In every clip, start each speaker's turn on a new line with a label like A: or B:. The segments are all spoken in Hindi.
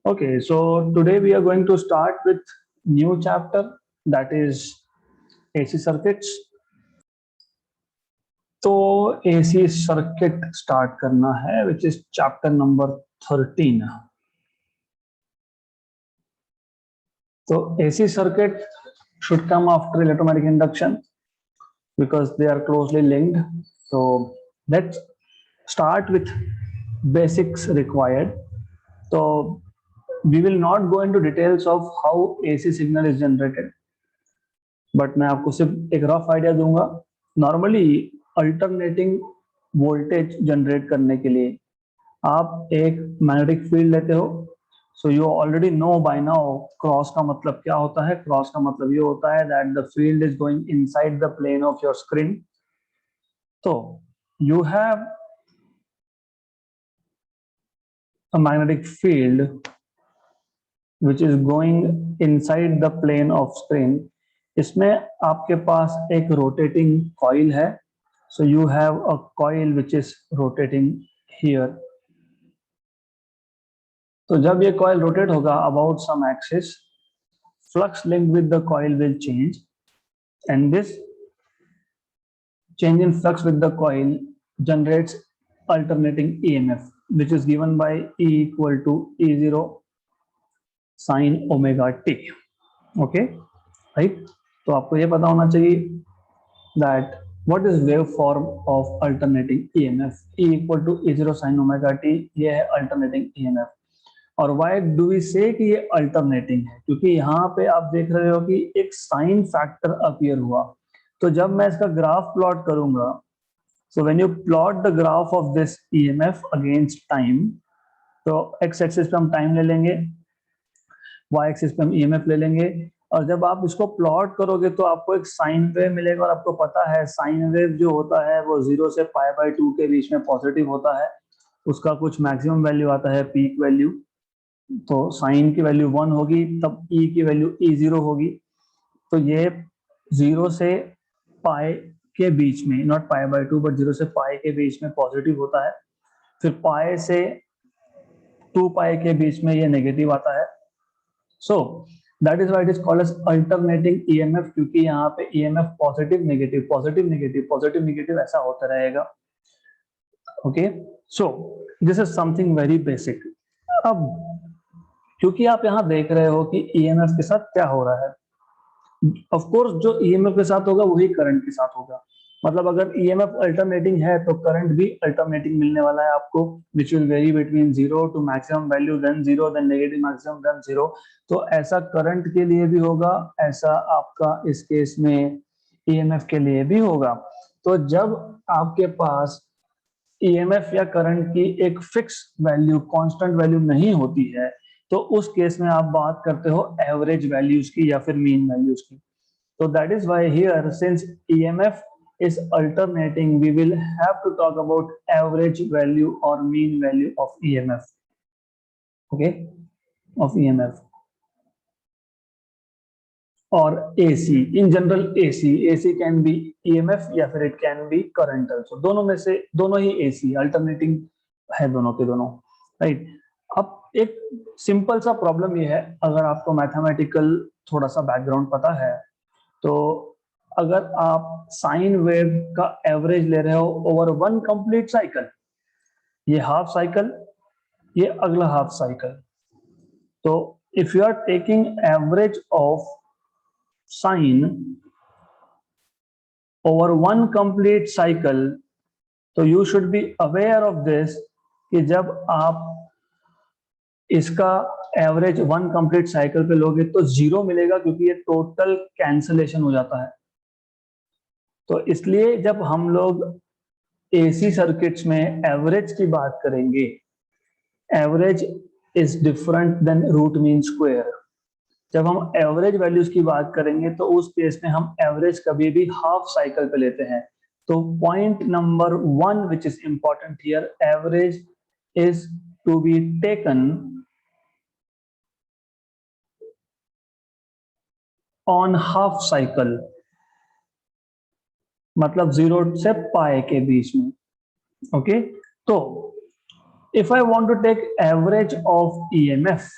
A: Okay, so today we are going to start with new chapter, that is AC circuits. तो AC circuit start करना है, which is chapter number 13. So AC circuit should come after electromagnetic induction because they are closely linked. So let's start with basics required. So we will not go into details of how AC signal is generated, but मैं आपको सिर्फ एक रफ आइडिया दूंगा. नॉर्मली अल्टरनेटिंग वोल्टेज जनरेट करने के लिए आप एक मैग्नेटिक फील्ड लेते हो. So you already know by now cross का मतलब क्या होता है. क्रॉस का मतलब ये होता है that the field is going inside the plane of your screen. तो you have a magnetic field which is going inside the plane of screen. इसमें आपके पास एक रोटेटिंग कॉइल है. So you have a coil which is rotating here. तो जब ये कॉइल रोटेट होगा about some axis, flux link with the coil will change and this change in flux with the coil generates alternating EMF which is given by E equal to E0 sin omega t. Okay, right? तो आपको ये पता होना चाहिए that what is waveform of alternating EMF. E equal to E0 sin omega t, ये है alternating EMF. और why do we say कि ये alternating है? क्योंकि यहाँ पे आप देख रहे हो कि एक साइन फैक्टर अपीयर हुआ. तो जब मैं इसका ग्राफ प्लॉट करूंगा, so when you plot the graph of this EMF against time, तो x एक्सिस पे हम टाइम ले लेंगे, y एक्सिस पे हम EMF ले लेंगे, और जब आप इसको प्लॉट करोगे तो आपको एक साइन वेव मिलेगा. और आपको पता है साइन वेव जो होता है वो 0 से π/2 के बीच में पॉजिटिव होता है. उसका कुछ मैक्सिमम वैल्यू आता है पीक वैल्यू. तो साइन की वैल्यू 1 होगी, तब E की वैल्यू E0 होगी. तो ये 0 से पाई के बीच में, नॉट π/2 बट 0 से पाई के बीच में पॉजिटिव होता है. फिर पाई से 2 पाई के बीच में ये नेगेटिव आता है. So that is why it is called as alternating EMF, क्योंकि यहाँ पे EMF positive negative positive negative positive negative ऐसा होता रहेगा. Okay, so this is something very basic. अब क्योंकि आप यहाँ देख रहे हो कि EMF के साथ क्या हो रहा है, ऑफ कोर्स जो EMF के साथ होगा वही करंट के साथ होगा. मतलब अगर EMF अल्टरनेटिंग है तो करंट भी अल्टरनेटिंग मिलने वाला है आपको, which will vary between 0 to maximum value, then 0, then negative maximum, then 0. तो ऐसा करंट के लिए भी होगा, ऐसा आपका इस केस में EMF के लिए भी होगा. तो जब आपके पास EMF या करंट की एक फिक्स वैल्यू, कांस्टेंट वैल्यू नहीं होती है, तो उस केस में आप बात करते हो एवरेज वैल्यूज की या फिर मीन वैल्यूज की. So that is why here, since EMF is alternating, we will have to talk about average value or mean value of EMF. Okay, of EMF. Or AC. In general, AC can be EMF या फिर it can be current also. दोनों में से दोनों ही AC, alternating है दोनों के दोनों, right? अब एक सिंपल सा प्रॉब्लम ये है, अगर आपको मैथमेटिकल थोड़ा सा बैकग्राउंड पता है, तो अगर आप साइन वेव का एवरेज ले रहे हो ओवर वन कंप्लीट साइकिल, ये हाफ साइकिल, ये अगला हाफ साइकिल, तो if you are taking average of sine over one complete cycle, तो you should be aware of this कि जब आप इसका एवरेज वन कंप्लीट साइकिल पे लोगे तो 0 मिलेगा, क्योंकि ये टोटल कैंसलेशन हो जाता है. तो इसलिए जब हम लोग AC सर्किट्स में एवरेज की बात करेंगे, average is different than root mean square. जब हम एवरेज वैल्यूज की बात करेंगे तो उस केस में हम एवरेज कभी भी हाफ साइकिल पे लेते हैं. तो point number 1 which is important here, average is to be taken on half cycle, मतलब 0 से पाई के बीच में. ओके, तो if I want to take average of EMF,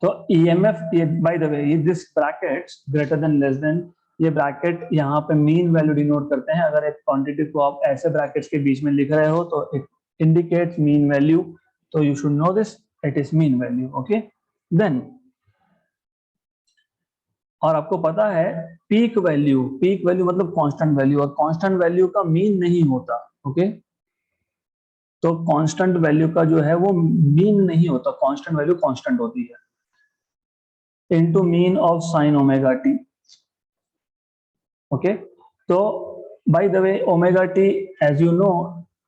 A: तो EMF, ये बाय द वे ये this brackets greater than less than, ये ब्रैकेट यहाँ पे मीन वैल्यू डिनोट करते हैं. अगर एक क्वांटिटी को आप ऐसे ब्रैकेट्स के बीच में लिख रहे हो तो इट इंडिकेट्स मीन वैल्यू, तो you should know this, it is mean value. Okay, then और आपको पता है पीक वैल्यू मतलब कांस्टेंट वैल्यू, और कांस्टेंट वैल्यू का मीन नहीं होता. ओके, तो कांस्टेंट वैल्यू का जो है वो मीन नहीं होता, कांस्टेंट वैल्यू कांस्टेंट होती है into mean of sin omega t. Okay, so by the way omega t as you know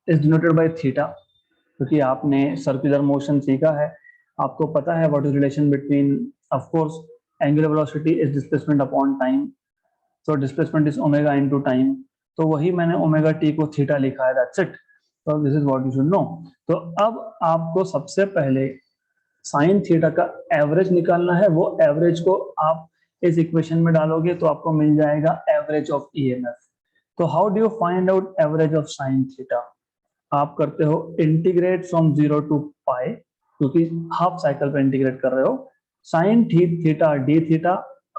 A: is denoted by theta, क्योंकि आपने सर्कुलर मोशन सीखा है, आपको पता है what is relation between, of course angular velocity is displacement upon time, so displacement is omega into time, तो वही मैंने omega t को थीटा लिखा है, that's it. so this is what you should know. तो अब आपको सबसे पहले साइन थीटा का एवरेज निकालना है. वो एवरेज को आप इस इक्वेशन में डालोगे तो आपको मिल जाएगा एवरेज ऑफ ईएमएफ. तो how do you find out average of sine theta? आप करते हो इंटीग्रेट फ्रॉम 0 टू पाई, क्योंकि हाफ साइकिल पे इंटीग्रेट कर रहे हो, sine theta d theta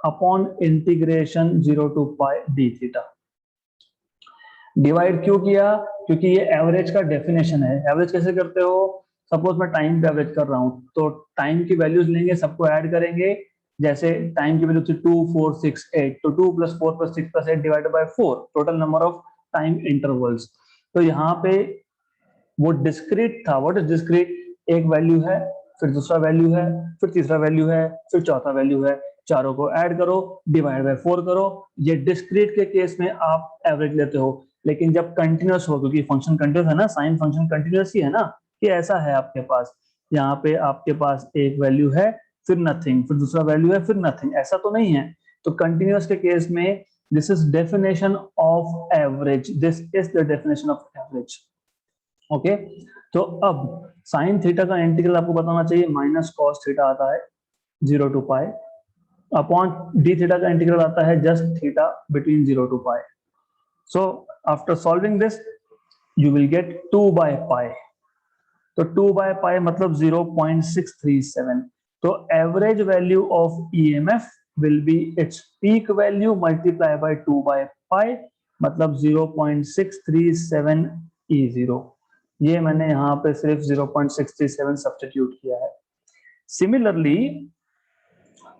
A: upon integration 0 to pi d theta. Divide क्यों किया? क्योंकि ये एवरेज का डेफिनेशन है. एवरेज कैसे करते हो? सपोज मैं टाइम पे एवरेज कर रहा हूं, तो टाइम की वैल्यूज लेंगे, सबको ऐड करेंगे. जैसे टाइम की वैल्यू थी 2 4 6 8, तो 2 + 4 + 6 + 8 divided by 4, total number of time intervals. तो यहाँ पे वो डिस्क्रीट था. What is discrete? एक वैल्यू है, फिर दूसरा वैल्यू है, फिर तीसरा वैल्यू है, फिर चौथा वैल्यू है. चारों को ऐड करो, डिवाइड बाय 4 करो. ये डिस्क्रीट के केस में आप एवरेज लेते हो. लेकिन जब कंटिन्यूअस हो, क्योंकि फंक्शन कंटिन्यूअस है ना, साइन फंक्शन कंटिन्यूअस ही है ना, कि ऐसा है आपके पास, यहाँ पे आपके पास एक वैल्यू है, फिर नथिंग, फिर दूसरा वैल्यू है, फिर नथिंग, ऐसा तो नहीं है. तो कंटिन्यूअस के केस में this is definition of average, this is the definition of average. Okay, तो अब साइन थीटा का इंटीग्रल आपको बताना चाहिए, माइनस कॉस थीटा आता है 0 to pi, upon d theta का इंटीग्रल आता है just theta between 0 to pi. So after solving this you will get 2 by pi. तो 2 बाय पाई मतलब 0.637. तो average value of EMF will be its peak value multiply by 2 by pi, मतलब 0.637 E0. ये मैंने यहाँ पे सिर्फ 0.637 सब्स्टिट्यूट किया है. सिमिलरली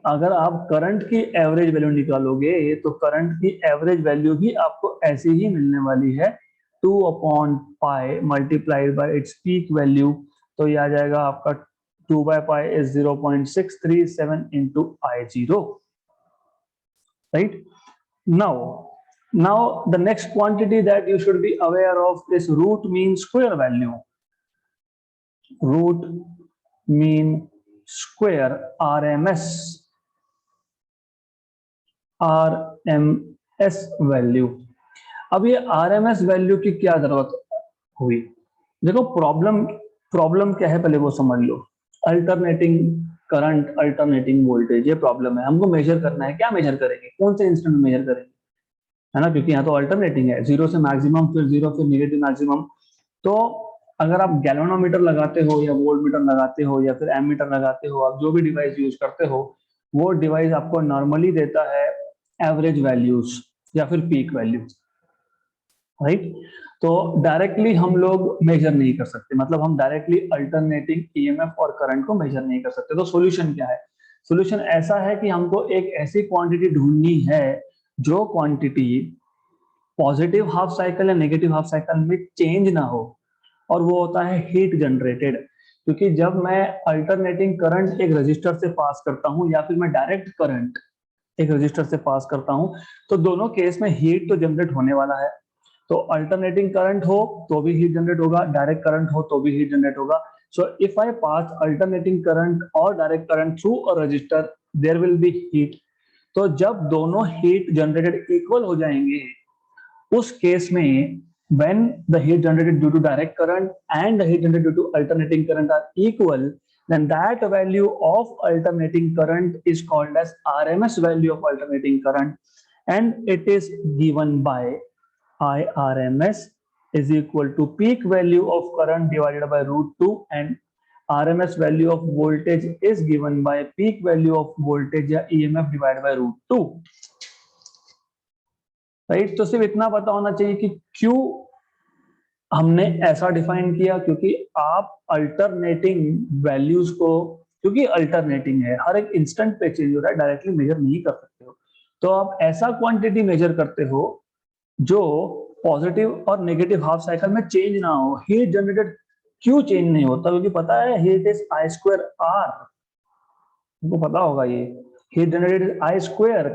A: अगर आप करंट की एवरेज वैल्यू निकालोगे तो करंट की एवरेज वैल्यू भी आपको ऐसी ही मिलने वाली है, 2/पाई multiplied by its peak value. तो ये आ जाएगा आपका 2 by pi is 0.637 into I0. Right, now the next quantity that you should be aware of is root mean square value. Root mean square, RMS value. अब ये RMS वैल्यू की क्या जरूरत हुई? देखो प्रॉब्लम क्या है पहले वो समझ लो. अल्टरनेटिंग करंट, अल्टरनेटिंग वोल्टेज, ये प्रॉब्लम है. हमको मेजर करना है. क्या मेजर करेंगे? कौन से इंस्टेंट में मेजर करेंगे, है ना, क्योंकि यहाँ तो अल्टरनेटिंग है, 0 से मैक्सिमम, फिर 0 फिर नेगेटिव मैक्सिमम. तो अगर आप गैल्वेनोमीटर लगाते हो या वोल्टमीटर लगाते हो या फिर एमीटर लगाते हो, आप जो भी डिवाइस यूज करते हो, वो डिवाइस आपको नॉर्मली देता है एवरेज वैल्यूज या फिर पीक वैल्यूज. राइट, तो डायरेक्टली हम लोग मेजर नहीं कर सकते, मतलब हम डायरेक्टली अल्टरनेटिंग ईएमएफ और करंट को मेजर नहीं कर सकते. तो सॉल्यूशन क्या है? सॉल्यूशन ऐसा है कि हमको एक ऐसी क्वांटिटी ढूंढनी है जो क्वांटिटी पॉजिटिव हाफ साइकिल या नेगेटिव हाफ साइकिल में चेंज ना हो, और वो होता है हीट जनरेटेड. क्योंकि जब मैं अल्टरनेटिंग करंट एक रजिस्टर से पास करता हूं या फिर मैं डायरेक्ट करंट एक रजिस्टर से पास करता हूं, तो दोनों केस में हीट तो जनरेट होने वाला है. तो अल्टरनेटिंग करंट हो तो भी हीट जनरेट होगा, डायरेक्ट करंट हो तो भी हीट जनरेट होगा. So if I pass alternating current और direct current through a resistor, there will be heat. तो जब दोनों हीट जनरेटेड इक्वल हो जाएंगे, उस केस में when the heat generated due to direct current and the heat generated due to alternating current are equal, then that value of alternating current is called as RMS value of alternating current, and it is given by IRMS is equal to peak value of current divided by √2 and RMS value of voltage is given by peak value of voltage या EMF divided by √2, राइट। तो सिर्फ इतना पता होना चाहिए कि क्यों हमने ऐसा डिफाइन किया, क्योंकि आप अल्टरनेटिंग वैल्यूज को, क्योंकि अल्टरनेटिंग है, हर एक इंस्टेंट पे चेंज हो रहा है, डायरेक्टली मेजर नहीं कर सकते हो, तो आप ऐसा क्वांटिटी मेजर करते हो जो पॉजिटिव और नेगेटिव हाफ साइकिल में चेंज ना हो। हीट जनरेटेड क्यों चेंज नहीं होता, क्योंकि पता है हीट इज I²R, तुमको पता होगा ये, हीट जनरेटेड I²,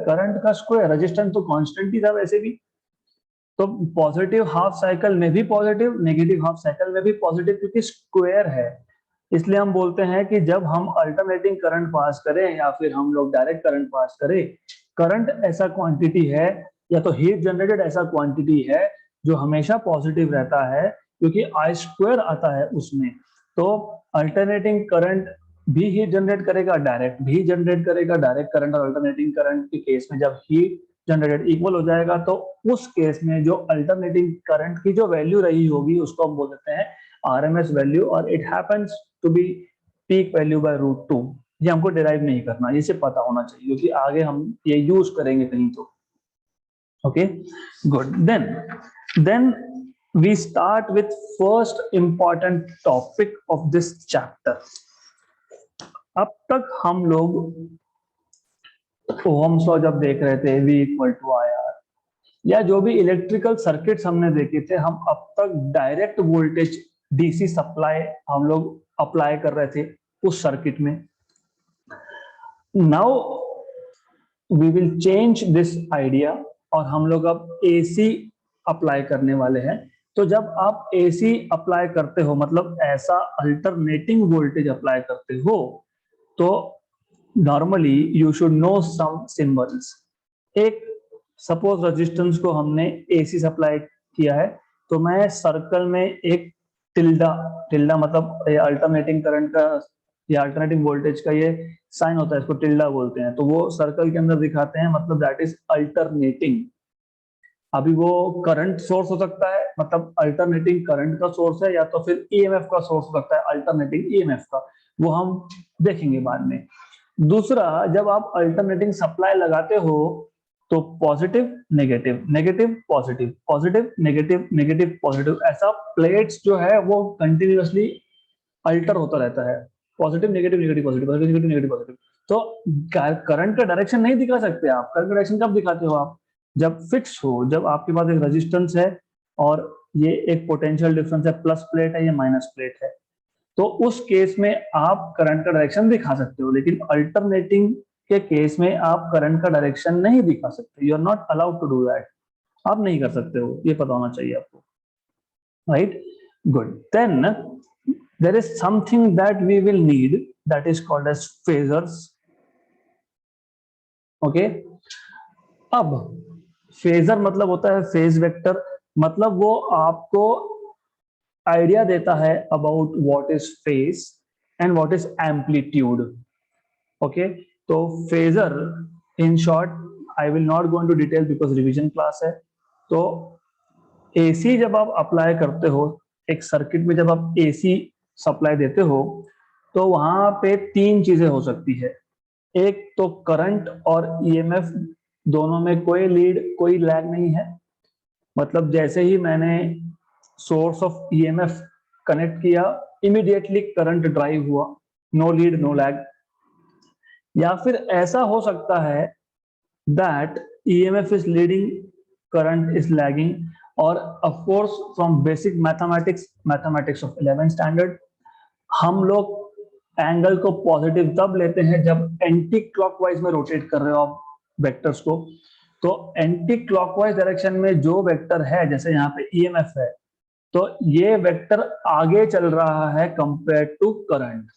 A: करंट का स्क्वायर, रेजिस्टेंस तो कांस्टेंट ही था वैसे भी, तो पॉजिटिव हाफ साइकिल में भी पॉजिटिव, नेगेटिव हाफ साइकिल में भी पॉजिटिव, क्योंकि स्क्वायर है। इसलिए हम बोलते हैं कि जब हम अल्टरनेटिंग करंट पास करें या फिर हम लोग डायरेक्ट करंट पास करें, करंट ऐसा क्वांटिटी है या तो हीट जनरेटेड ऐसा क्वांटिटी है जो हमेशा पॉजिटिव रहता है, क्योंकि I² आता है उसमें। तो अल्टरनेटिंग करंट भी हीट जनरेट करेगा, डायरेक्ट भी जनरेट करेगा। डायरेक्ट करंट और अल्टरनेटिंग करंट के केस में जब हीट जनरेटेड इक्वल हो जाएगा, तो उस केस में जो अल्टरनेटिंग करंट की जो वैल्यू रही होगी उसको हम बोल देते हैं RMS वैल्यू, और it happens to be peak value by √2। ये हमको डिराइव नहीं करना, ये सिर्फ पता होना चाहिए, क्योंकि आगे हम ये यूज करेंगे कहीं तो। Okay, good. Then we start with first important topic of this chapter. अब तक हम लोग ओहम्स लॉ जब देख रहे थे, V = IR, या जो भी इलेक्ट्रिकल सर्किट्स हमने देखे थे, हम अब तक डायरेक्ट वोल्टेज DC सप्लाई हम लोग अप्लाई कर रहे थे उस सर्किट में। Now we will change this idea और हम लोग अब AC अप्लाई करने वाले हैं। तो जब आप AC अप्लाई करते हो, मतलब ऐसा अल्टरनेटिंग वोल्टेज अप्लाई करते हो, तो normally you should know some symbols. एक सपोज रेजिस्टेंस को हमने AC सप्लाई किया है, तो मैं सर्कल में एक टिल्डा मतलब अल्टरनेटिंग करंट का या अल्टरनेटिंग वोल्टेज का ये साइन होता है, इसको टिल्डा बोलते हैं, तो वो सर्कल के अंदर दिखाते हैं, मतलब दैट इज अल्टरनेटिंग। अभी वो करंट सोर्स हो सकता है, मतलब अल्टरनेटिंग करंट का सोर्स है, या तो फिर EMF का सोर्स हो सकता है, अल्टरनेटिंग EMF का, वो हम देखेंगे बाद में। दूसरा, जब आप अल्टरनेटिंग सप्लाई लगाते हो तो positive negative, negative positive, positive negative, negative positive, ऐसा प्लेट्स जो है वो कंटिन्यूअसली अल्टर होता रहता है, positive negative negative positive, positive negative negative positive. तो करंट का डायरेक्शन नहीं दिखा सकते आप। करंट का डायरेक्शन कब दिखाते हो आप? जब फिक्स हो, जब आपके पास एक रेजिस्टेंस है और ये एक पोटेंशियल डिफरेंस है, प्लस प्लेट है या माइनस प्लेट है, तो उस केस में आप करंट का डायरेक्शन दिखा सकते हो। लेकिन अल्टरनेटिंग के केस में आप करंट का डायरेक्शन नहीं दिखा सकते, you are not allowed to do that, आप नहीं कर सकते हो, ये पता होना चाहिए आपको, right? Good. Then there is something that we will need, that is called as phasors. Okay, अब फेजर मतलब होता है फेज वेक्टर, मतलब वो आपको आइडिया देता है about what is phase and what is amplitude. Okay, तो phasor in short, I will not go into detail because revision class है। तो AC जब आप अप्लाई करते हो एक सर्किट में, जब आप AC सप्लाई देते हो, तो वहां पे तीन चीजें हो सकती है। एक तो करंट और EMF दोनों में कोई लीड कोई लैग नहीं है, मतलब जैसे ही मैंने सोर्स ऑफ EMF कनेक्ट किया, इमीडिएटली करंट ड्राइव हुआ, नो लीड नो लैग। या फिर ऐसा हो सकता है that EMF is leading, current is lagging, और of course from basic mathematics of 11th standard, हम लोग एंगल को पॉजिटिव तब लेते हैं जब एंटी क्लॉकवाइज में रोटेट कर रहे हो आप वेक्टर्स को। तो एंटी क्लॉकवाइज डायरेक्शन में जो वेक्टर है, जैसे यहाँ पे EMF है, तो ये वेक्टर आगे चल रहा है कंपेयर टू करंट।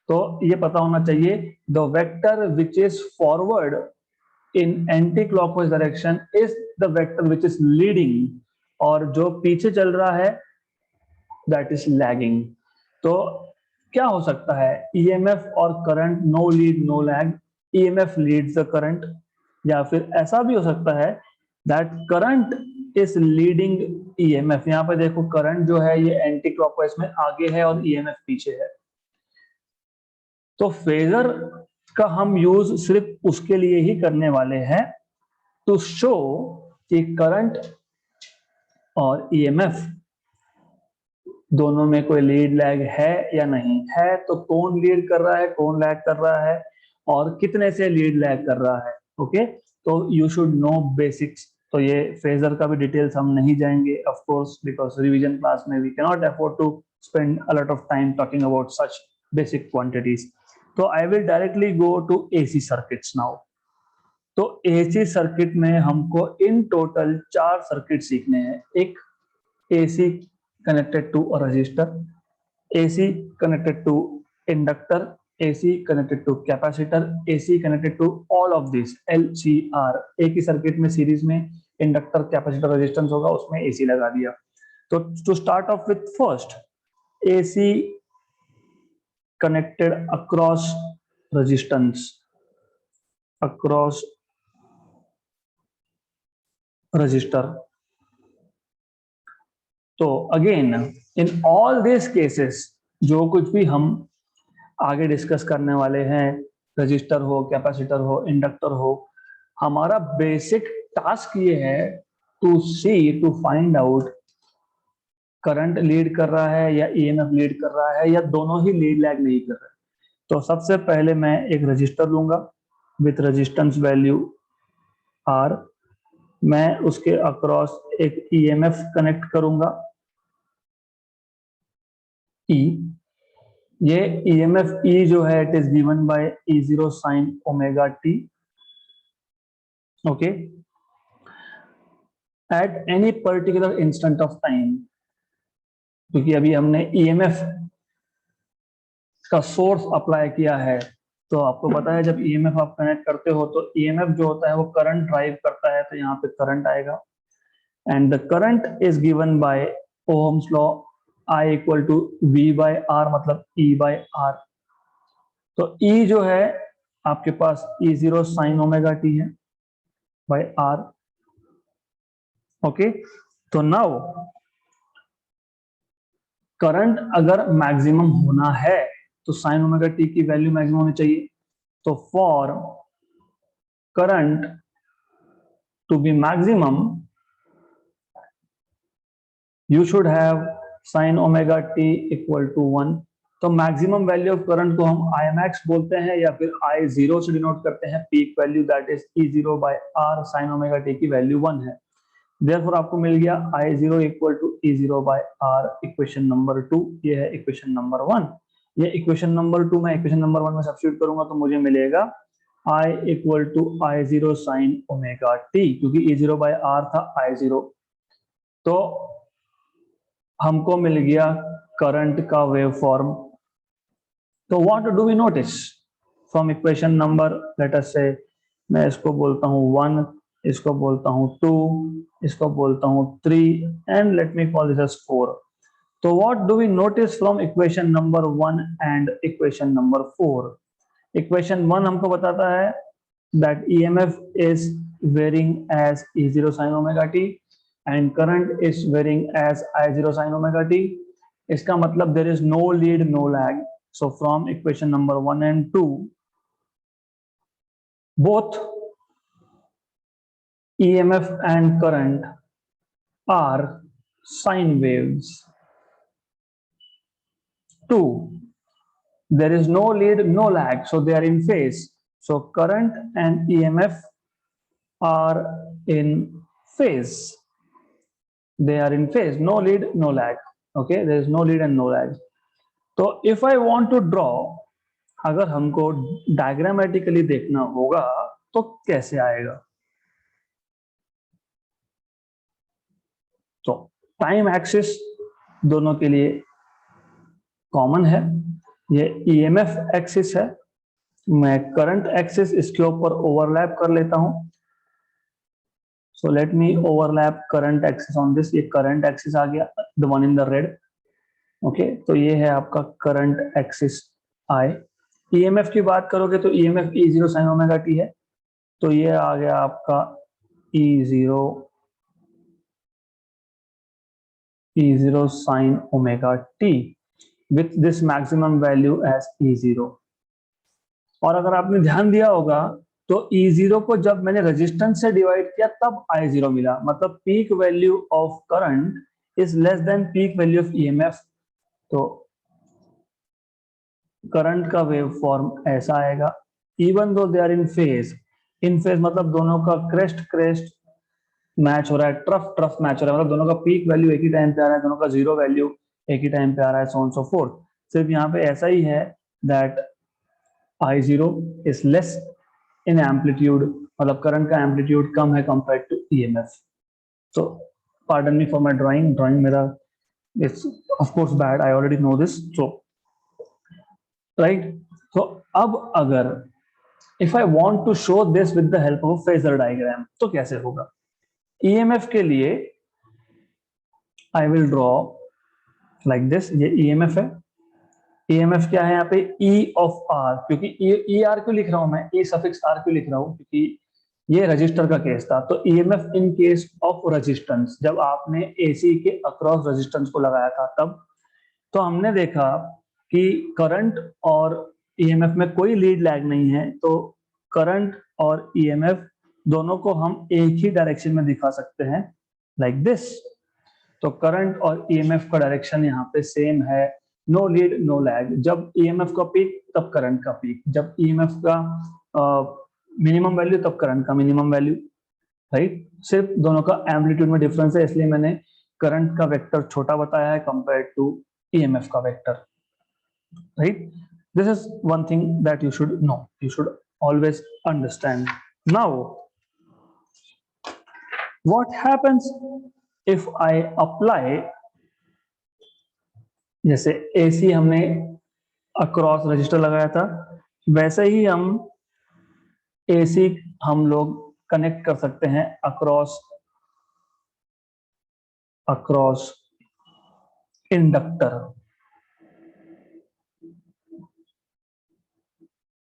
A: तो ये पता होना चाहिए, the vector which is forward in anti clockwise direction is the vector which is leading, और जो पीछे चल रहा है दैट इज लैगिंग। तो क्या हो सकता है, EMF और current, no lead no lag, EMF leads the current, या फिर ऐसा भी हो सकता है that current is leading EMF. यहाँ पे देखो करंट जो है ये एंटी क्लॉकवाइज में आगे है और ईएमएफ पीछे है। तो फेजर का हम यूज सिर्फ उसके लिए ही करने वाले हैं टू शो कि करंट और ईएमएफ दोनों में कोई लीड लैग है या नहीं है। तो कौन लीड कर रहा है, कौन लैग कर रहा है और कितने से लीड लैग कर रहा है। ओके, तो यू शुड नो बेसिक्स। तो ये फेजर का भी डिटेल्स हम नहीं जाएंगे of course, because revision class में we can not afford to spend a lot of time talking about such basic quantities. तो I will directly go to AC circuits now. तो एसी सर्किट में हमको इन टोटल 4 सर्किट सीखने हैं। एक AC connected to a resistor, AC connected to inductor, AC connected to capacitor, AC connected to all of this LCR। एक ही सर्किट में सीरीज में इंडक्टर, कैपेसिटर, रेजिस्टेंस होगा, उसमें AC लगा दिया। तो to start off with first AC connected across resistance, across resistor। तो again in all this cases जो कुछ भी हम आगे डिस्कस करने वाले हैं, रजिस्टर हो, कैपेसिटर हो, इंडक्टर हो, हमारा बेसिक टास्क ये है to see, to find out current lead कर रहा है या ईएमएफ लीड कर रहा है या दोनों ही लीड लैग नहीं कर रहे। तो सबसे पहले मैं एक रजिस्टर लूंगा विथ रेजिस्टेंस वैल्यू R। मैं उसके अक्रॉस एक ईएमएफ कनेक्ट करूंगा E। ये EMF E जो है it is given bye E0 sin omega t। Okay, at any particular instant of time, क्योंकि अभी हमने EMF का सोर्स अप्लाई किया है। तो आपको पता है जब EMF आप कनेक्ट करते हो तो EMF जो होता है वो करंट ड्राइव करता है, तो यहाँ पे करंट आएगा। And the current is given by Ohm's law, I equal to V by R, मतलब E बाय R। तो E जो है आपके पास E0 sin ओमेगा t है बाय R। ओके, तो नाउ करंट अगर मैक्सिमम होना है तो साइन ओमेगा टी की वैल्यू मैक्सिमम होनी चाहिए। तो for current to be maximum you should have sine omega t equal to 1। तो मैक्सिमम वैल्यू ऑफ करंट को हम आई मैक्स बोलते हैं या फिर I0 से डिनोट करते हैं, peak value that is E0 by R। Sine omega T की वैल्यू 1 है, देयरफॉर आपको मिल गया I0 equal to E0 by R, equation number 2। ये है इक्वेशन नंबर 1। ये इक्वेशन नंबर 2 मैं इक्वेशन नंबर 1 में सब्स्टिट्यूट करूंगा तो मुझे मिलेगा I equal to I0 sine omega t, क्योंकि E0 बाय R था I0। तो हमको मिल गया करंट का वेव फॉर्म। तो what do we notice from equation number, let us say मैं इसको बोलता हूं 1, इसको बोलता हूं 2, इसको बोलता हूं 3 and let me call this as 4। तो what do we notice from equation number 1 and equation number 4? Equation 1 हमको बताता है that EMF is varying as E0 sin omega t and current is varying as I0 sin omega t। इसका मतलब there is no lead, no lag। So from equation number 1 and 2, both EMF and current are sine waves। 2, there is no lead, no lag, so they are in phase। So current and EMF are in phase, they are in phase, no lead, no lag। okay, there is no lead and no lag। तो if I want to draw, अगर हमको डायग्रामेटिकली देखना होगा तो कैसे आएगा? तो टाइम एक्सिस दोनों के लिए कॉमन है, ये EMF एक्सिस है। मैं करंट एक्सिस इसके ऊपर ओवरलैप कर लेता हूं। So let me overlap current axis on this. ये करंट एक्सिस आ गया, the one in the red. Okay, तो ये है आपका करंट एक्सिस I। EMF की बात करोगे तो EMF E0 sin omega t है, तो ये आ गया आपका E0 E0 sin omega t with this maximum value as E0। और अगर आपने ध्यान दिया होगा तो E0 को जब मैंने रेजिस्टेंस से डिवाइड किया तब I0 मिला, मतलब peak value of current is less than peak value of EMF। तो करंट का वेव फॉर्म ऐसा आएगा, even though they are in phase मतलब दोनों का क्रेस्ट मैच हो रहा है, ट्रफ मैच हो रहा है, मतलब दोनों का पीक वैल्यू एक ही टाइम पे आ रहा है, दोनों का जीरो वैल्यू एक ही टाइम पे आ रहा है, सो ऑन सो फोर्थ। सिर्फ यहाँ पे ऐसा ही है that I0 is less in amplitude, मतलब करंट का एम्पलीट्यूड कम है compare to EMF। so pardon me for my drawing मेरा it's of course bad, I already know this, so right। so अब अगर if I want to show this with the help of phasor diagram तो कैसे होगा? EMF के लिए I will draw like this, ये EMF है। EMF क्या है यहाँ पे? E of R, क्योंकि ER क्यों लिख रहा हूं मैं, E suffix R क्यों लिख रहा हूं? क्योंकि ये रजिस्टर का केस था। तो EMF in case of resistance, जब आपने AC के अक्रॉस रेजिस्टेंस को लगाया था तब, तो हमने देखा कि करंट और EMF में कोई लीड लैग नहीं है, तो करंट और EMF दोनों को हम एक ही डायरेक्शन में दिखा सकते हैं लाइक दिस। तो करंट और EMF का डायरेक्शन यहाँ पे सेम है, नो लीड नो लैग। जब EMF का पीक तब करंट का पीक, जब EMF का मिनिमम वैल्यू तब करंट का मिनिमम वैल्यू, राइट। सिर्फ दोनों का एम्पलीट्यूड में डिफरेंस है, इसलिए मैंने करंट का वेक्टर छोटा बताया है कंपेयर टू EMF का vector, right. This is one thing that you should no, you should always understand. Now what happens if I apply, जैसे AC हमने अक्रॉस रजिस्टर लगाया था, वैसे ही हम AC हम लोग कनेक्ट कर सकते हैं across inductor.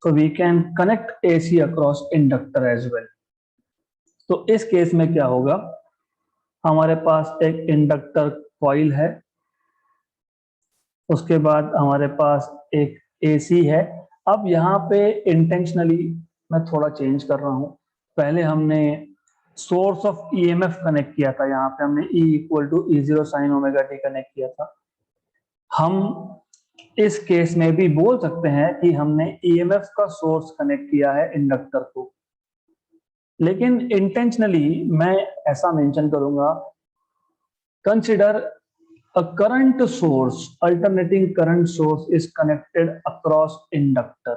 A: So we can connect AC across inductor as well। तो इस केस में क्या होगा, हमारे पास एक इंडक्टर कॉइल है, उसके बाद हमारे पास एक AC है। अब यहाँ पे इंटेंशनली मैं थोड़ा चेंज कर रहा हूँ, पहले हमने सोर्स ऑफ EMF कनेक्ट किया था, यहाँ पे हमने E equal to E0 sine omega t connect किया था। हम इस केस में भी बोल सकते हैं कि हमने EMF का सोर्स कनेक्ट किया है इंडक्टर को, लेकिन इंटेंशनली मैं ऐसा मेंशन करूंगा, consider a current source, alternating current source is connected across inductor।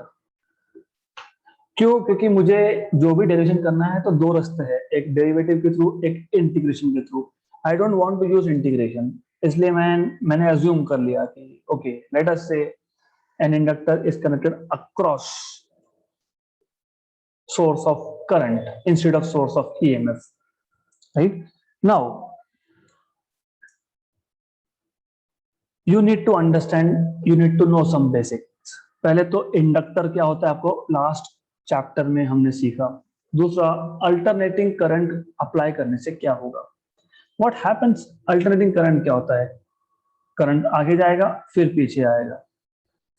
A: क्यों? क्योंकि मुझे जो भी डेरिवेशन करना है तो दो रास्ते हैं, एक डेरिवेटिव के थ्रू, एक इंटीग्रेशन के through. I don't want to use integration, इसलिए मैंने अज्यूम कर लिया कि ओके लेट अस से an inductor is connected across source of current instead of source of EMF, right? Now you need to understand, you need to know some basics। पहले तो इंडक्टर क्या होता है आपको लास्ट चैप्टर में हमने सीखा। दूसरा, अल्टरनेटिंग करंट अप्लाई करने से क्या होगा, व्हाट हैपेंस। अल्टरनेटिंग करंट क्या होता है? करंट आगे जाएगा फिर पीछे आएगा,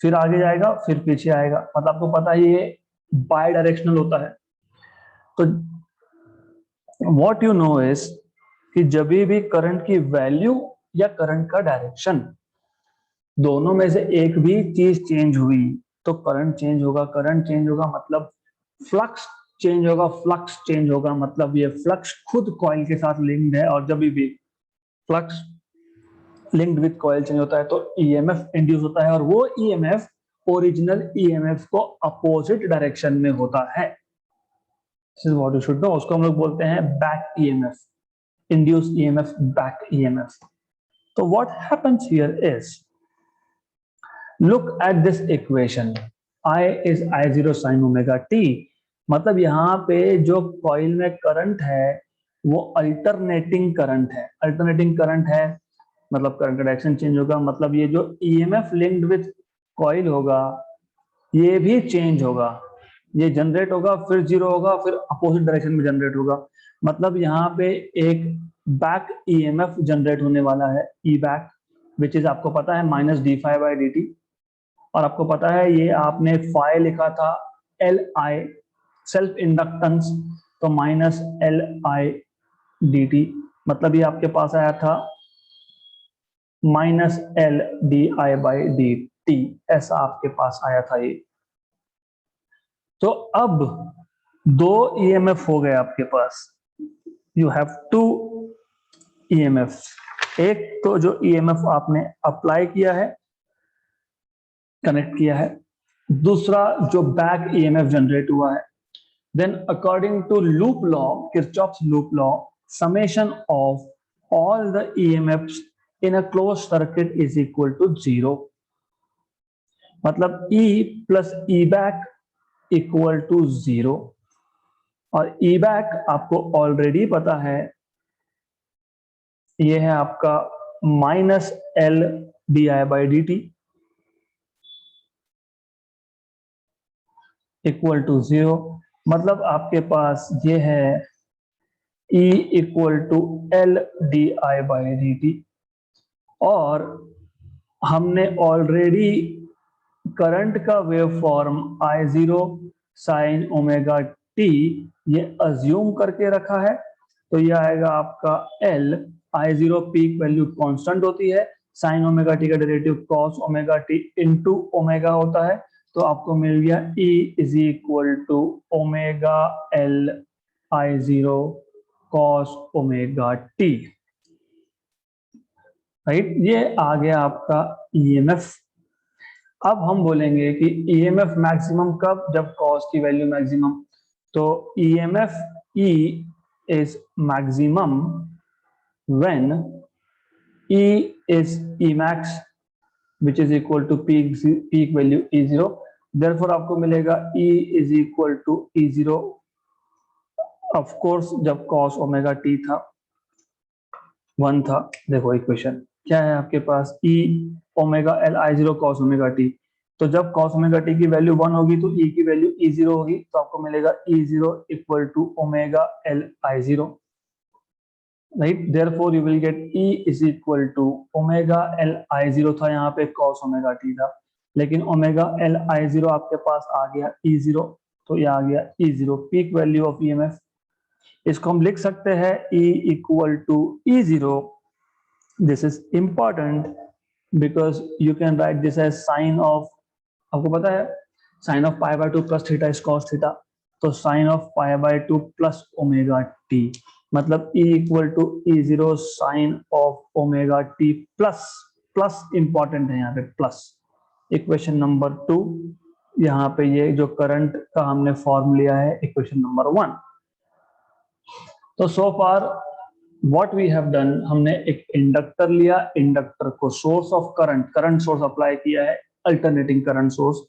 A: फिर आगे जाएगा फिर पीछे आएगा, मतलब आपको पता है ये बाय डायरेक्शनल होता है। तो व्हाट यू नो इज कि जब भी करंट की वैल्यू या करंट का डायरेक्शन दोनों में से एक भी चीज चेंज हुई तो करंट चेंज होगा। करंट चेंज होगा मतलब फ्लक्स चेंज होगा, फ्लक्स चेंज होगा मतलब ये फ्लक्स खुद कॉइल के साथ लिंक्ड है, और जब भी flux linked with coil change होता है तो EMF इंड्यूस होता है, और वो EMF ओरिजिनल EMF को अपोजिट डायरेक्शन में होता है। This is what you should no. उसको हम लोग बोलते हैं back EMF, induce EMF, back EMF। तो what happens here is, look at this equation, I is I0 sin omega t, मतलब यहाँ पे जो कॉइल में करंट है वो अल्टरनेटिंग करंट है। अल्टरनेटिंग करंट है मतलब करंट का डायरेक्शन चेंज होगा, मतलब ये जो EMF लिंक्ड विद कॉइल होगा ये भी चेंज होगा। ये जनरेट होगा, फिर जीरो होगा, फिर अपोजिट डायरेक्शन में जनरेट होगा। मतलब यहाँ पे एक बैक ईएमएफ जनरेट होने वाला है, ई बैक, विच इज आपको पता है minus d phi by d t. और आपको पता है ये आपने फाई लिखा था एल आई, सेल्फ इंडक्टेंस, तो minus L I d t, मतलब ये आपके पास आया था minus L d I by d t, ऐसा आपके पास आया था ये। तो अब दो ईएमएफ हो गए आपके पास, यू हैव टू ईएमएफ। एक तो जो ईएमएफ आपने अप्लाई किया है, कनेक्ट किया है, दूसरा जो बैक ईएमएफ जनरेट हुआ है। Then according to loop law, Kirchhoff's loop law, summation of all the EMFs in a closed circuit is equal to 0. मतलब E plus E back equal to 0, और E back आपको ऑलरेडी पता है, ये है आपका minus L d I by d t equal to 0। मतलब आपके पास ये है E equal to L d I by d t, और हमने ऑलरेडी करंट का wave form I zero sine omega t ये अज्यूम करके रखा है। तो ये आएगा आपका L, I zero peak value constant होती है, साइन ओमेगा टी का derivative cos omega t into omega होता है, तो आपको मिल गया E is equal to omega L I zero cos omega t, right. ये आ गया आपका ईएमएफ। अब हम बोलेंगे कि ईएमएफ मैक्सिमम कब, जब कॉस की वैल्यू मैक्सिमम। तो EMF E is maximum when E is E max which is equal to peak value E zero. Therefore आपको मिलेगा E is equal to E zero, of course जब कॉस ओमेगा टी था 1 था। देखो इक्वेशन क्या है आपके पास, E omega L I zero cos omega T, तो जब कॉस ओमेगा टी की वैल्यू 1 होगी तो ई की वैल्यू ई जीरो होगी, तो आपको मिलेगा E zero equal to omega L I zero, right. Therefore you will get E is equal to omega L I zero था यहाँ पे, कॉस ओमेगा टी था, लेकिन ओमेगा एल आई जीरो आपके पास आ गया ई जीरो, तो ये आ गया E zero peak value of EMF. इसको हम लिख सकते हैं E equal to E zero. This is important because you can write this as sine of, आपको पता है sine of pi by two plus theta is cos theta, तो sine of pi by two plus omega T, मतलब E equal to E zero sine of omega T plus, plus important है यहाँ पे प्लस। इक्वेशन नंबर 2, यहाँ पे ये जो करंट का हमने फॉर्म लिया है इक्वेशन नंबर 1। तो सो फार व्हाट वी हैव डन, हमने एक इंडक्टर लिया, इंडक्टर को source of current, current source apply किया है, अल्टरनेटिंग करंट सोर्स।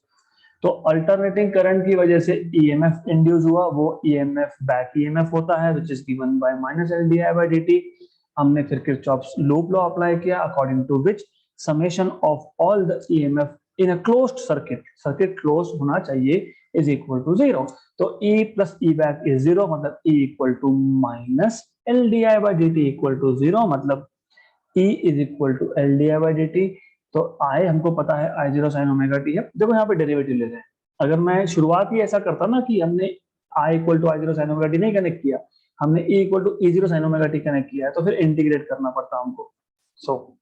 A: तो अल्टरनेटिंग करंट की वजह से ईएमएफ इंड्यूस हुआ, वो ईएमएफ बैक ईएमएफ होता है which is given by minus L d I by d. हमने फिर किरचॉफ्स लूप लॉ अप्लाई किया according to which summation of all the EMF in a closed circuit, circuit close होना चाहिए, इज इक्वल टू 0। तो E plus E back is 0, मतलब E equal to minus L d I by d t equal to 0, मतलब E is equal to L d I by d T. तो I हमको पता है I zero sine omega T है। देखो यहाँ पे डेरिवेटिव ले रहे हैं, अगर मैं शुरुआत ही ऐसा करता ना कि हमने I equal to I zero sine omega t नहीं कनेक्ट किया, हमने E equal to E zero sine omega t connect किया है, तो फिर इंटीग्रेट करना पड़ता हमको। So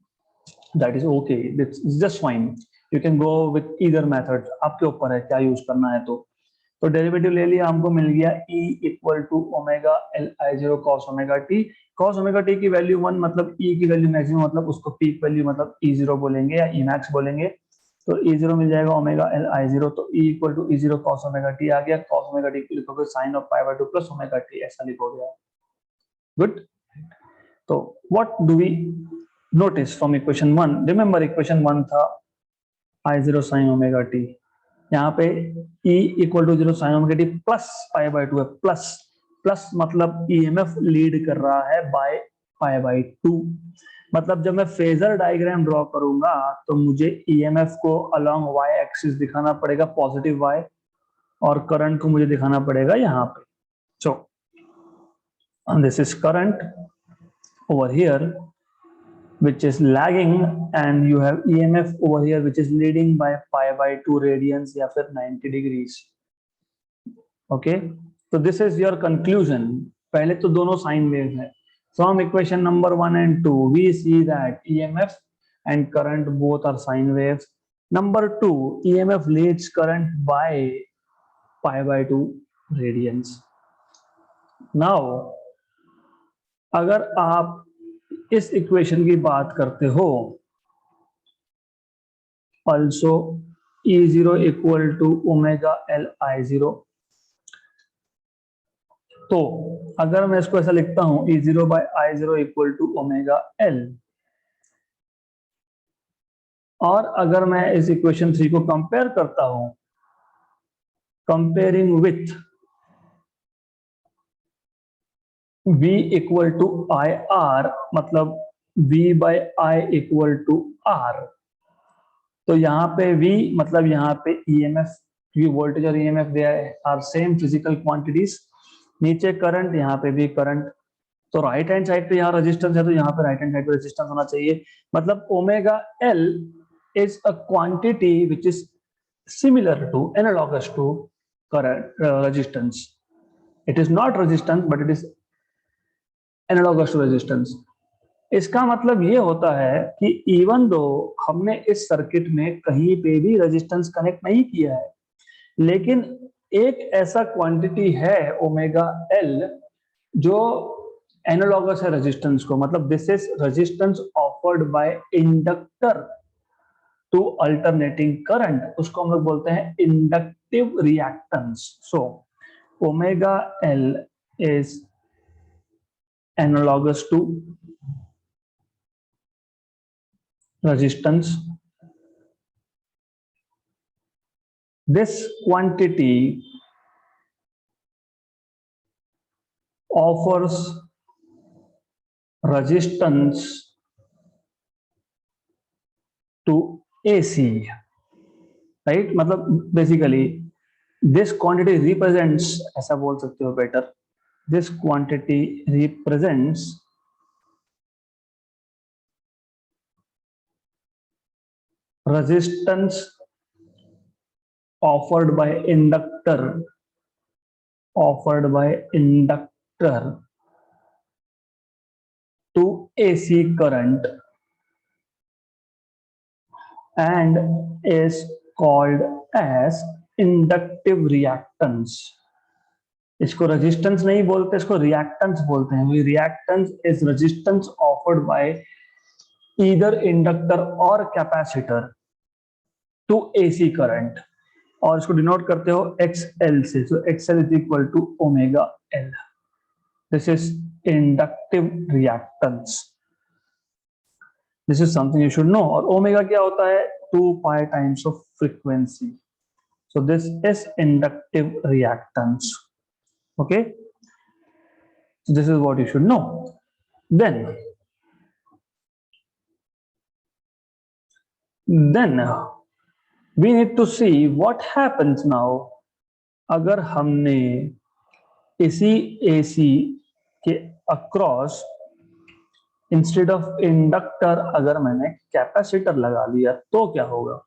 A: that is okay, it's just fine, you can go with either method, आपके ऊपर है क्या यूज करना है। तो डेरिवेटिव ले लिया, हमको मिल गया E equal to omega L I zero cos omega t. Cos omega T की वैल्यू 1, मतलब E की वैल्यू मैक्सिमम, मतलब उसको पीक वैल्यू मतलब ई जीरो बोलेंगे या ई मैक्स बोलेंगे। तो ई जीरो मिल जाएगा ओमेगा एल आई जीरो, तो E equal to E zero cos omega T आ गया। कॉस ओमेगा टी को लिखोगे sine of pi by two plus omega T, ऐसा लिखोगे। गुड। तो what do we notice from equation 1? Remember equation 1 था I zero sine omega T, यहाँ पे E equal to 0 sine omega T plus pi by 2 है, प्लस प्लस मतलब ईएमएफ लीड कर रहा है बाय पाई बाय 2। मतलब जब मैं फेजर डायग्राम ड्रॉ करूंगा तो मुझे ईएमएफ को अलोंग वाई एक्सिस दिखाना पड़ेगा, पॉजिटिव वाई, और करंट को मुझे दिखाना पड़ेगा यहाँ पे. सो this is current over here which is lagging, and you have EMF over here which is leading by pi by 2 radians या फिर 90 degrees. Okay, so this is your conclusion. पहले तो दोनों साइन वेव है. From equation number 1 and 2 we see that EMF and current both are sine waves. Number 2, EMF leads current by pi by 2 radians. Now अगर आप इस इक्वेशन की बात करते हो, also E0 equal to omega L I0, तो अगर मैं इसको ऐसा लिखता हूं E0 by I0 equal to omega L, और अगर मैं इस इक्वेशन 3 को कंपेयर करता हूं, comparing with V equal to IR, मतलब V by I equal to R, तो यहाँ पे V मतलब यहाँ पे EMF, क्योंकि वोल्टेज और EMF they are same physical quantities. नीचे करंट, यहाँ पे भी करंट. तो राइट हैंड साइड पे यहाँ रेजिस्टेंस है, तो यहाँ पे राइट हैंड साइड पे रेजिस्टेंस होना चाहिए. मतलब omega L is a quantity which is similar to, analogous to current resistance. It is not resistance but it is analogous to resistance. इसका मतलब ये होता है कि इवन दो हमने इस सर्किट में कहीं पे भी रेजिस्टेंस कनेक्ट नहीं किया है, लेकिन एक ऐसा क्वांटिटी है ओमेगा एल जो एनालॉगस है रेजिस्टेंस को. मतलब this is resistance offered by inductor to alternating current, उसको हम लोग बोलते हैं inductive reactance. So omega L is analogous to resistance. This quantity offers resistance to AC, right? मतलब basically this quantity represents, ऐसा बोल सकते हो better, this quantity represents resistance offered by inductor to AC current and is called as inductive reactance. इसको रेजिस्टेंस नहीं बोलते, इसको रिएक्टेंस बोलते हैं. Reactance is resistance offered bye either inductor or capacitor to AC current, और इसको डिनोट करते हो XL से. so XL is equal to omega L. This is inductive reactance. This is something you should know. और ओमेगा क्या होता है? 2 pi times of frequency. So this is inductive reactance. Okay, so this is what you should know. Then we need to see what happens now अगर हमने इसी AC के अक्रॉस इंस्टेड ऑफ इंडक्टर अगर मैंने कैपेसिटर लगा लिया तो क्या होगा?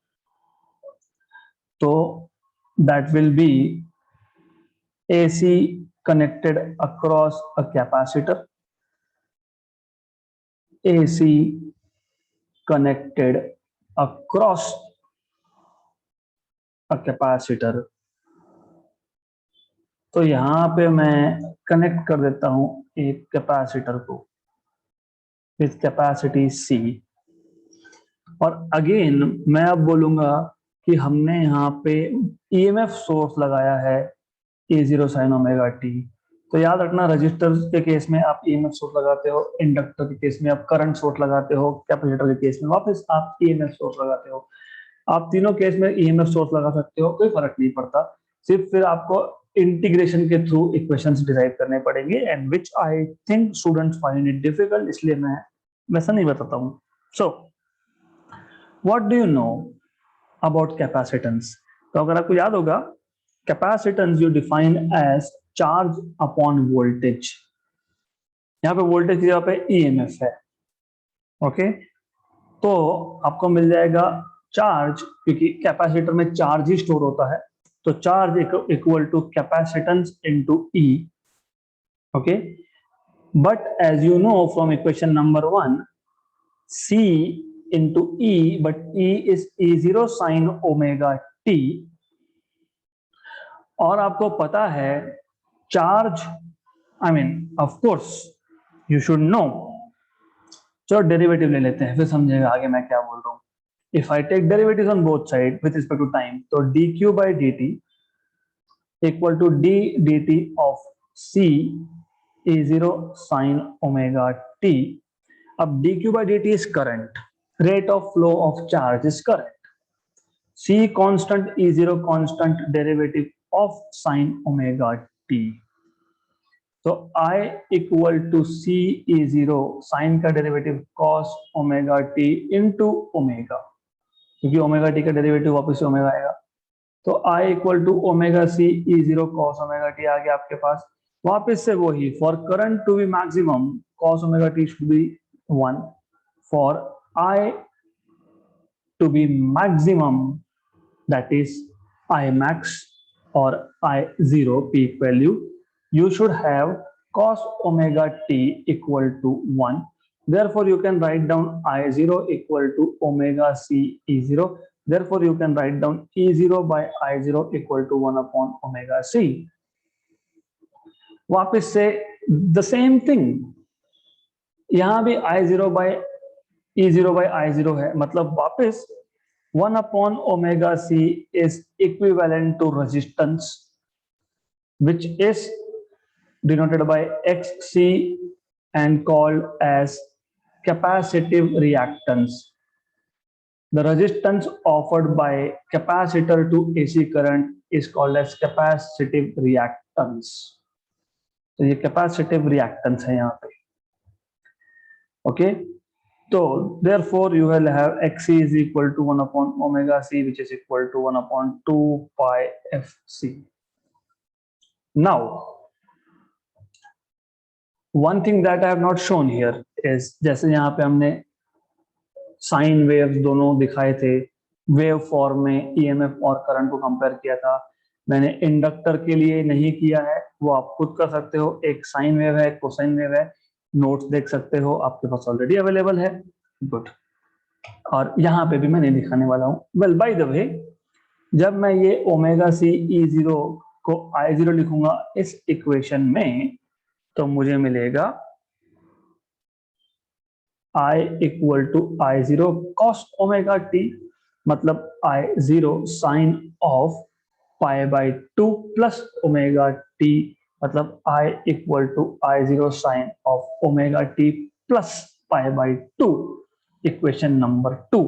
A: तो that will be AC connected across a capacitor, AC connected across a capacitor. तो यहां पे मैं कनेक्ट कर देता हूं एक कैपेसिटर को विथ कैपेसिटी C, और अगेन मैं अब बोलूंगा कि हमने यहाँ पे EMF सोर्स लगाया है A0 sin ओमेगा t. तो याद रखना, रजिस्टर के केस में आप EMF सोर्स लगाते हो, इंडक्टर के केस में आप करंट सोर्स लगाते हो, कैपेसिटर के केस में वापस आप EMF सोर्स लगाते हो. आप तीनों केस में EMF सोर्स लगा सकते हो, कोई फर्क नहीं पड़ता. सिर्फ फिर आपको इंटीग्रेशन के थ्रू इक्वेशंस डिराइव करने पड़ेंगे, and which I think students find it difficult, इसलिए मैं वैसा नहीं बताता हूँ. So what do you know about capacitance? तो अगर आपको याद होगा capacitance you define as charge upon voltage, यहाँ पे वोल्टेज की जगह पे ईएमएफ है। ओके, तो आपको मिल जाएगा चार्ज, क्योंकि कैपेसिटर में चार्ज ही स्टोर होता है, तो charge equal to capacitance into E. Okay, but as you know from equation number 1, C into E, but E is E0 sin omega t, और आपको पता है charge, I mean of course you should no. चलो डेरिवेटिव ले लेते हैं, फिर समझेगा आगे मैं क्या बोल रहा हूँ। If I take derivative on both side with respect to time, तो dq by dt equal to d dt of C E0 sin omega t। अब dq by dt is current, rate of flow of charge is current, C constant, E0 constant, derivative of sin omega t। तो I equal to C E0 sin का derivative cos omega t into omega, क्योंकि ओमेगा टी का डेरिवेटिव वापस से ओमेगा आएगा, तो I इक्वल टू ओमेगा C E0 cos omega t आ गया आपके पास। वापस से वही, for current to be maximum cos omega t should be 1, for I to be maximum, that is I max or I0 peak value, you should have cos omega t equal to 1. Therefore you can write down I0 equal to omega C E0. Therefore you can write down E0 by I0 equal to 1 upon omega C. वापस से the same thing, यहां भी I0 by E0 by I0 है, मतलब वापस 1 upon omega C is equivalent to resistance, which is denoted by XC and called as capacitive reactance. The resistance offered by capacitor to AC current is called as capacitive reactance. तो ये capacitive reactance है यहाँ पे। Okay, so therefore you will have XC is equal to 1 upon omega C, which is equal to 1 upon 2 pi FC. Now one thing that I have not shown here is, जैसे यहाँ पे हमने साइन वेव्स दोनों दिखाए थे, वेव फॉर्म में ईएमएफ और करंट को कंपेयर किया था। मैंने इंडक्टर के लिए नहीं किया है, वो आप खुद कर सकते हो, एक साइन वेव है, एक कोसाइन वेव है, नोट्स देख सकते हो, आपके पास ऑलरेडी अवेलेबल है। गुड, और यहाँ पे भी मैं नहीं दिखाने वाला हूँ। वेल बाय द वे, जब मैं ये ओमेगा सी E0 को I0 लिखूंगा इस इक्वेशन में, तो मुझे मिलेगा I equal to I0 cos omega t, मतलब I0 sine of pi by 2 plus omega t, मतलब I equal to I0 sine of omega t plus pi by 2। Equation number 2,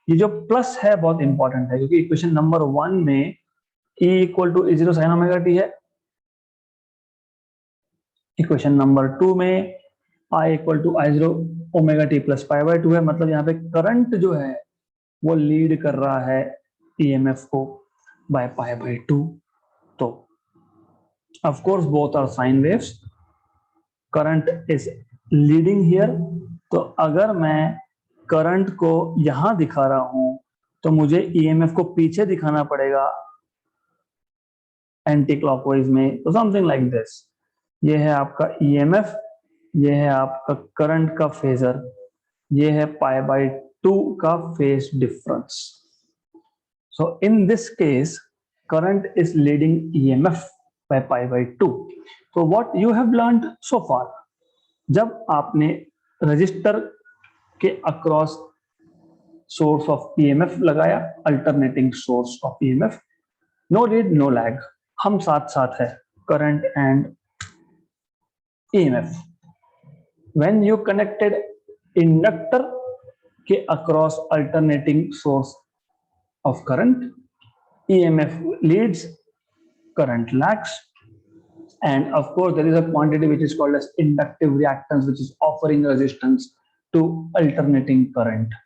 A: ये जो प्लस है बहुत इंपॉर्टेंट है, क्योंकि इक्वेशन नंबर 1 में E equal to E0 sine omega t है, इक्वेशन नंबर 2 में I equal to I0 omega T plus pi by 2 है, मतलब यहाँ पे करंट जो है वो लीड कर रहा है ईएमएफ को बाय पाई बाई 2। तो of course both are sine waves, current is leading here. तो अगर मैं करंट को यहां दिखा रहा हूं, तो मुझे ईएमएफ को पीछे दिखाना पड़ेगा एंटी क्लॉकवाइज में, तो समथिंग लाइक दिस। ये है आपका ईएमएफ, ये है आपका करंट का फेजर, ये है पाई बाई 2 का phase difference. So in this case current is leading EMF by pi by 2। तो what you have learned so far, जब आपने रजिस्टर के अक्रॉस सोर्स ऑफ ईएमएफ लगाया, alternating source of EMF, no lead no lag, हम साथ साथ है, current and EMF. when you connected inductor के across alternating source of current, EMF leads, current lags, and of course there is a quantity which is called as inductive reactance, which is offering resistance to alternating current।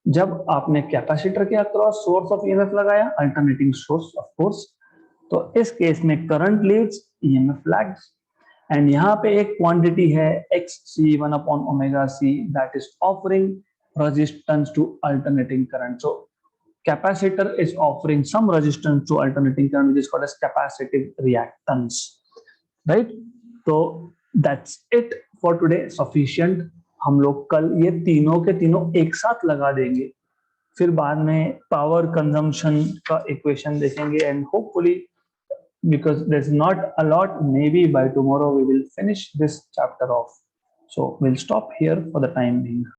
A: जब आपने कैपेसिटर के अक्रॉस सोर्स ऑफ ईएमएफ लगाया, अल्टरनेटिंग सोर्स ऑफ कोर्स, तो इस केस में current leads, EMF lags, and यहाँ पे एक क्वांटिटी है XC1 upon omega C that is offering resistance to alternating current. So capacitor is offering some resistance to alternating current, which is called as capacitive reactance, right? So that's it for today, sufficient. हम लोग कल ये तीनों के तीनों एक साथ लगा देंगे, फिर बाद में पावर कंजम्पशन का इक्वेशन देखेंगे, and hopefully because there's not a lot, maybe by tomorrow we will finish this chapter off. So we'll stop here for the time being.